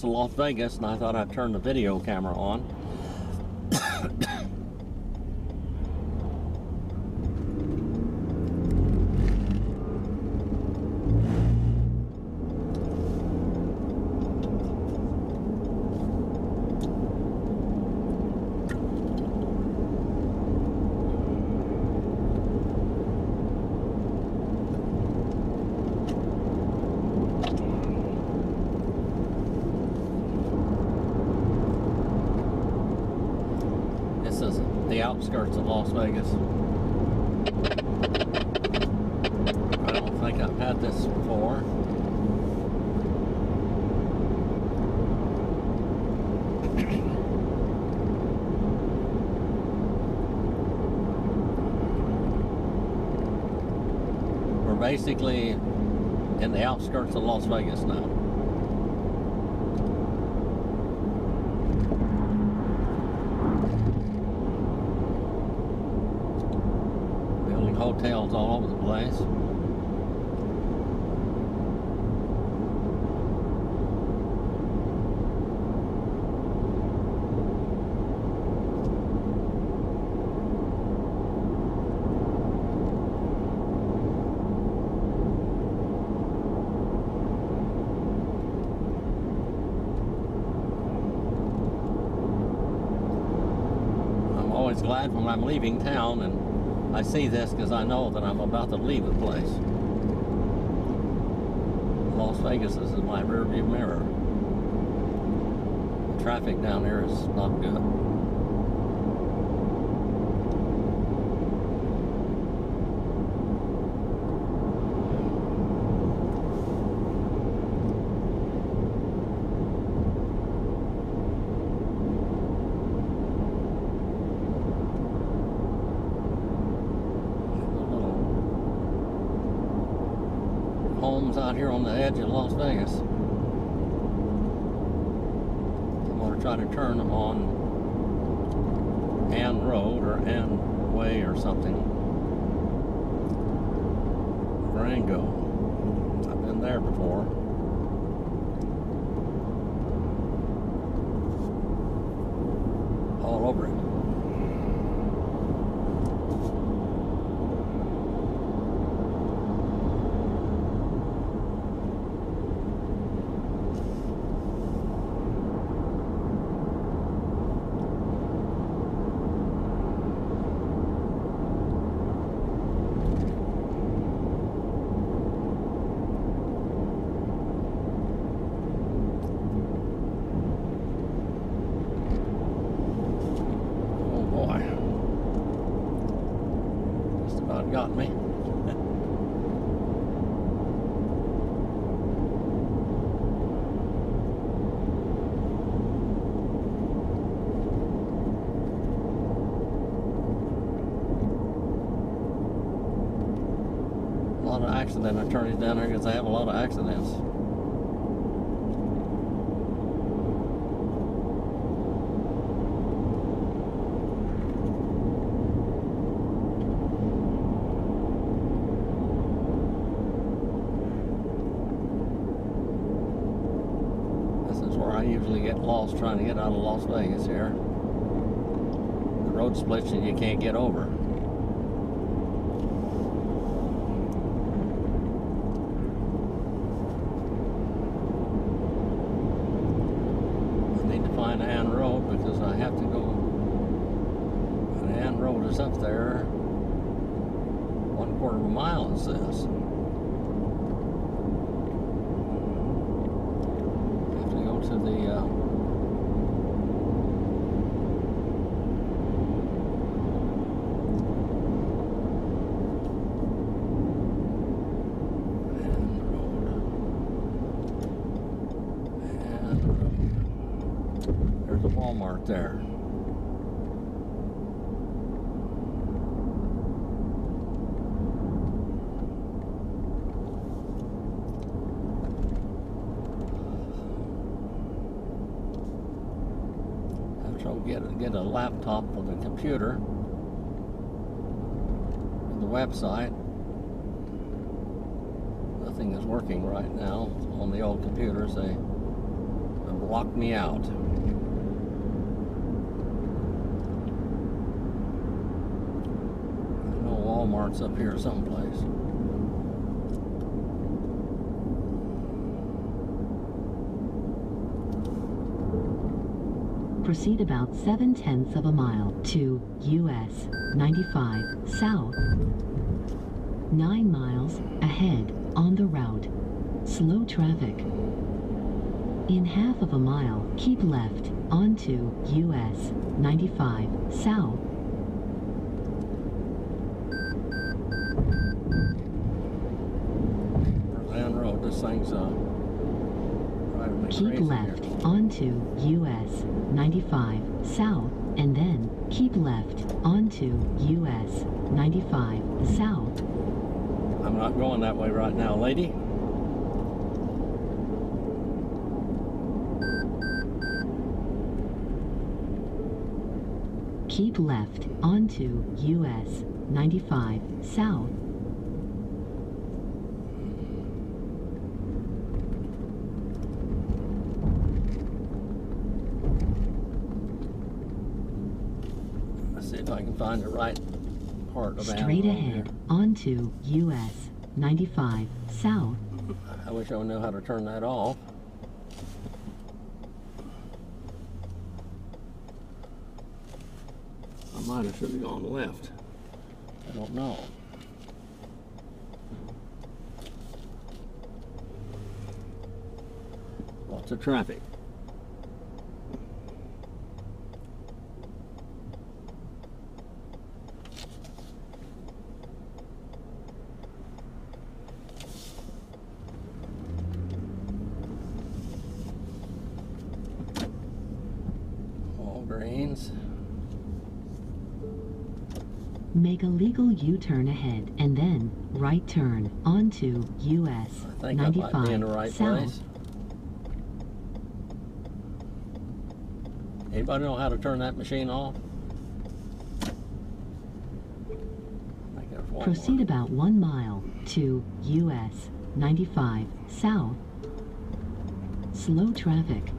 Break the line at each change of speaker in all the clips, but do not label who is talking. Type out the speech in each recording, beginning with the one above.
to Las Vegas, and I thought I'd turn the video camera on. The outskirts of Las Vegas. I don't think I've had this before. We're basically in the outskirts of Las Vegas now. Hotels all over the place. I'm always glad when I'm leaving town and I see this because I know that I'm about to leave the place. Las Vegas is in my rearview mirror. The traffic down here is not good. Homes out here on the edge of Las Vegas. I'm going to try to turn them on Ann Road or Ann Way or something. Durango. I've been there before. All over it. Got me. A lot of accident attorneys down there because they have a lot of accidents. I usually get lost trying to get out of Las Vegas here. The road splits and you can't get over. I need to find Ann Road because I have to go. And Ann Road is up there. 1/4 of a mile, it says. To the there's a Walmart there. So get a laptop for the computer, the website. Nothing is working right now on the old computers. The locked me out. I know Walmart's up here someplace.
Proceed about 7/10 of a mile to US 95 South. 9 miles ahead on the route. Slow traffic. In half of a mile, keep left onto US 95 South.
Roseanne Road, this thing's driving me
Keep
crazy
left
here.
onto US 95 South, and then keep left onto US 95 South.
I'm not going that way right now, lady.
Keep left onto US 95 South.
Let's see if I can find the right part of
Straight
Antelope
ahead
here.
onto US 95 South.
I wish I knew how to turn that off. I might have should have gone left. I don't know. Lots of traffic. Walgreens.
Make a legal U-turn ahead and then right turn onto US
I think I might be in the
95
right
South.
place. Anybody know how to turn that machine off? I think there's one
Proceed
more.
about 1 mile to US 95 South. Slow traffic.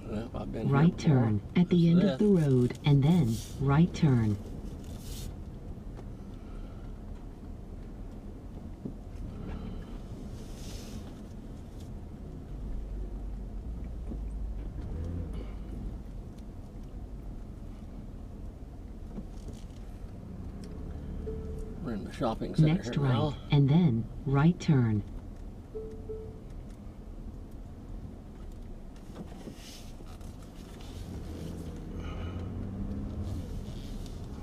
Well, I've been here
Right
before.
turn at the end of the road and then right turn.
We're in the shopping center
Next
here
right
now.
and then right turn.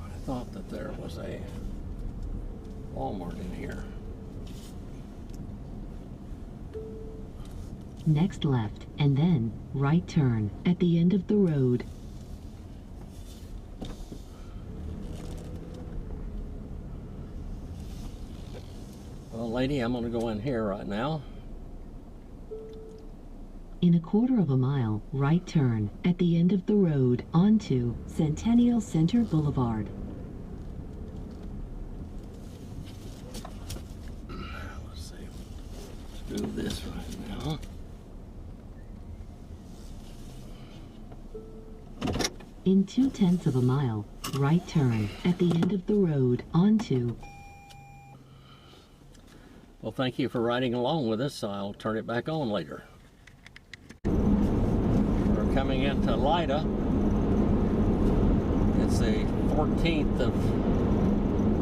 I thought that there was a Walmart in here.
Next left and then right turn at the end of the road.
Well, lady, I'm going to go in here right now.
In a quarter of a mile, right turn at the end of the road onto Centennial Center Boulevard.
Let's see. Let's do this right now.
In 2/10 of a mile, right turn at the end of the road onto.
Well, thank you for riding along with us. I'll turn it back on later. We're coming into Lida. It's the 14th of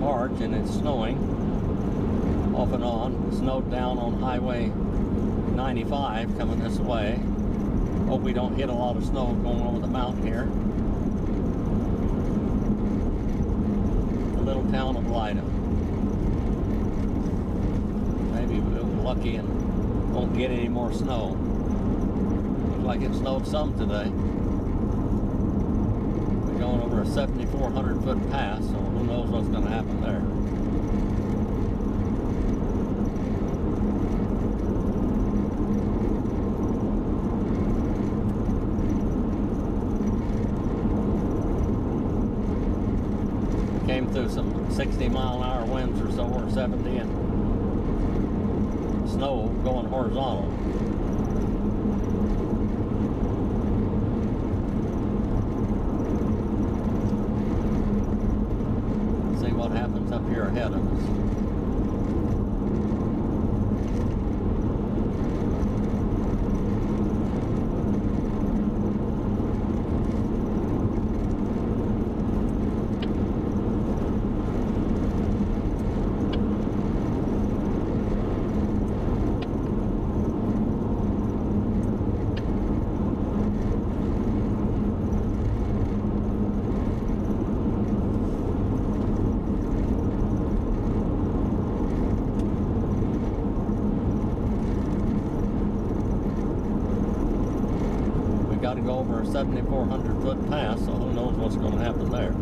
March and it's snowing off and on. It snowed down on Highway 95 coming this way. Hope we don't hit a lot of snow going over the mountain here. The little town of Lida. Maybe we'll be lucky and won't get any more snow. like it snowed some today. We're going over a 7,400 foot pass, so who knows what's going to happen there. Came through some 60-mile-an-hour winds or so, or 70, and snow going horizontal. See what happens up here ahead of us. Got to go over a 7,400 foot pass, so who knows what's going to happen there.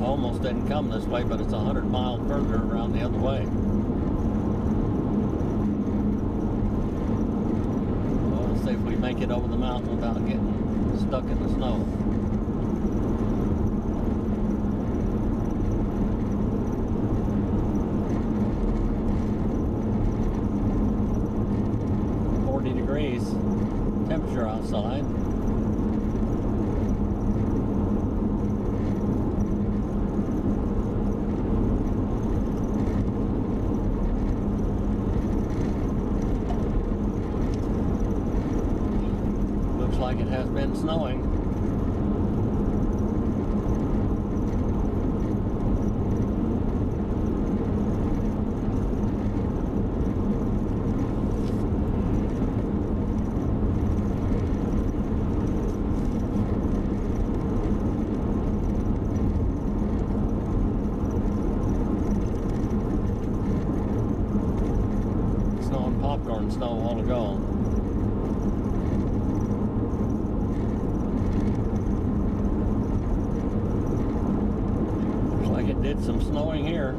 Almost didn't come this way, but it's 100 miles further around the other way. Well, let's see if we make it over the mountain without getting stuck in the snow. Degrees temperature outside. Looks like it has been snowing. Popcorn snow a while ago. Looks like it did some snowing here.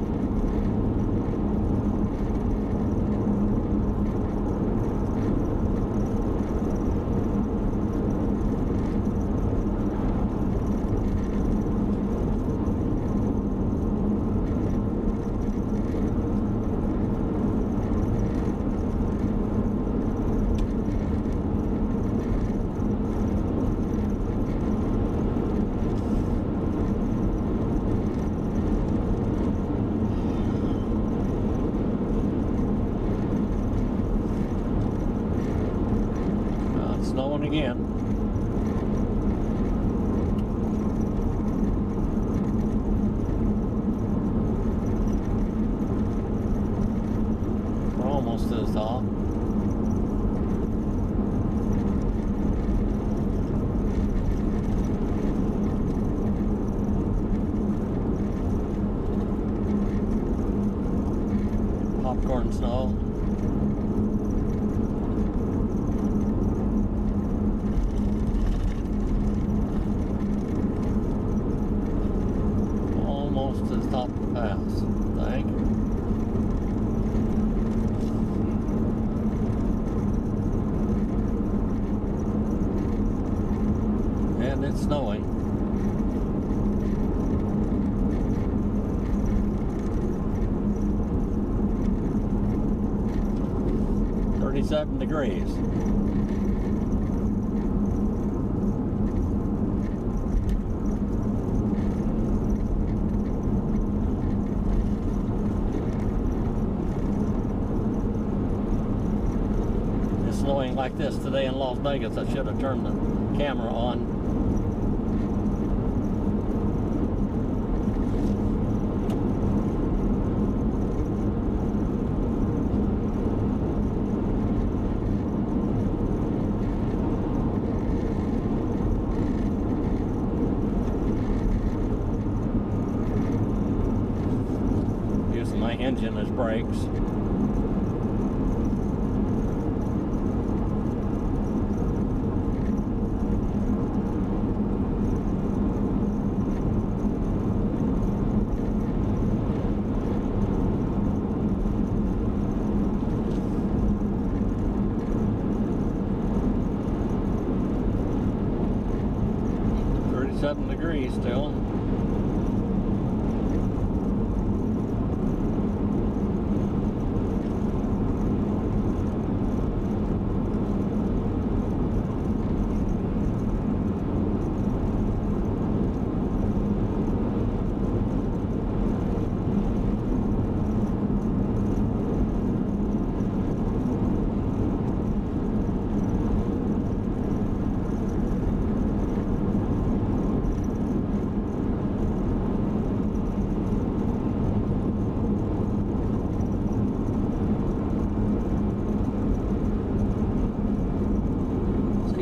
Snowing again. We're almost to the top. Popcorn snow. To the top of the pass, I think. And it's snowing. "37 degrees. snowing like this today in Las Vegas. I should have turned the camera on. Using my engine as brakes. Degrees still.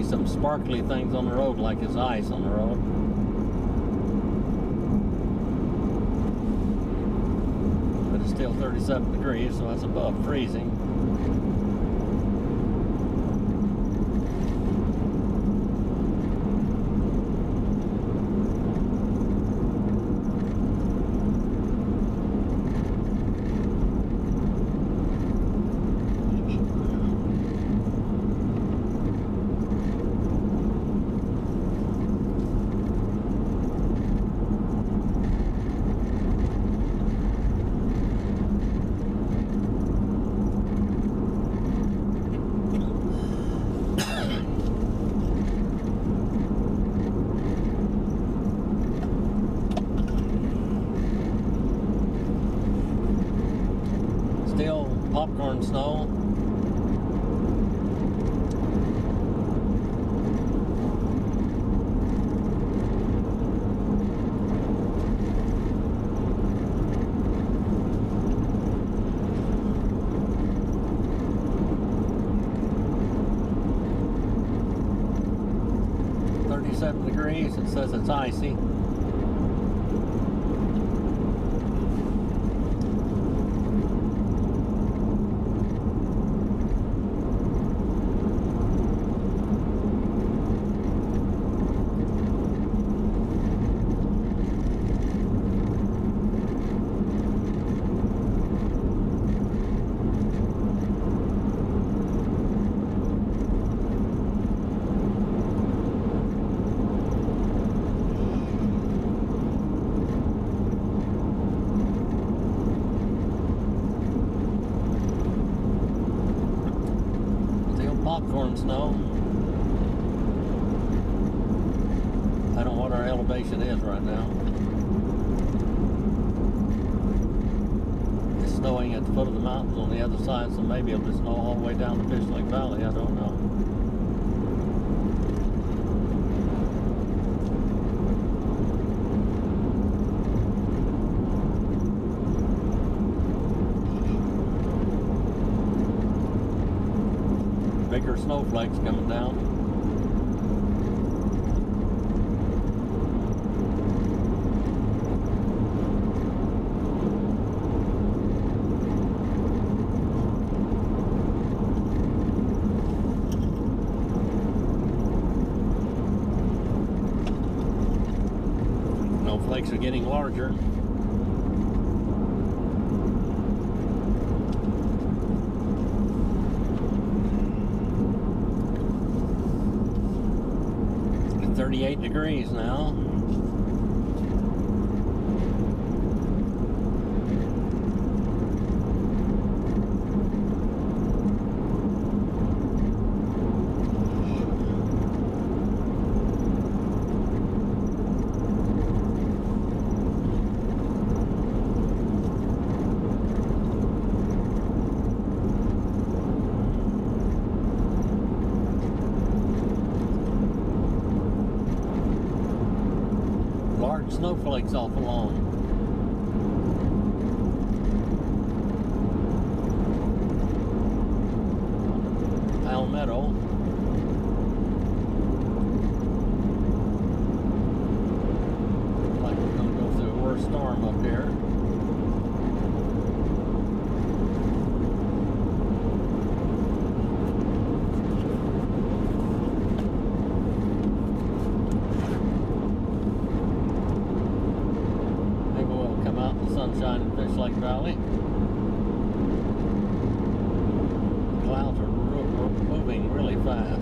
Some sparkly things on the road like it's ice on the road. But it's still 37 degrees, so that's above freezing. Still popcorn snow. Degrees. It says it's icy. Popcorn snow. I don't know what our elevation is right now. It's snowing at the foot of the mountains on the other side, so maybe it'll just snow all the way down to Fish Lake Valley. I don't know. Bigger snowflakes coming down. Snowflakes are getting larger. It's 38 degrees now. snowflakes off along. Palmetto. Like we're gonna go through a worse storm up here. Maybe we'll come out in the sunshine in Fish Lake Valley. Clouds are moving really fast.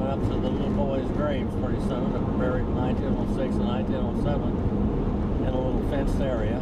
Up to the little boys' graves pretty soon that were buried in 1906 and 1907 in a little fenced area.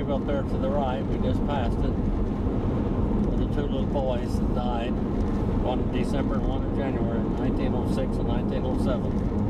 Up there to the right, we just passed it, with the two little boys that died, one in December and one in January, 1906 and 1907.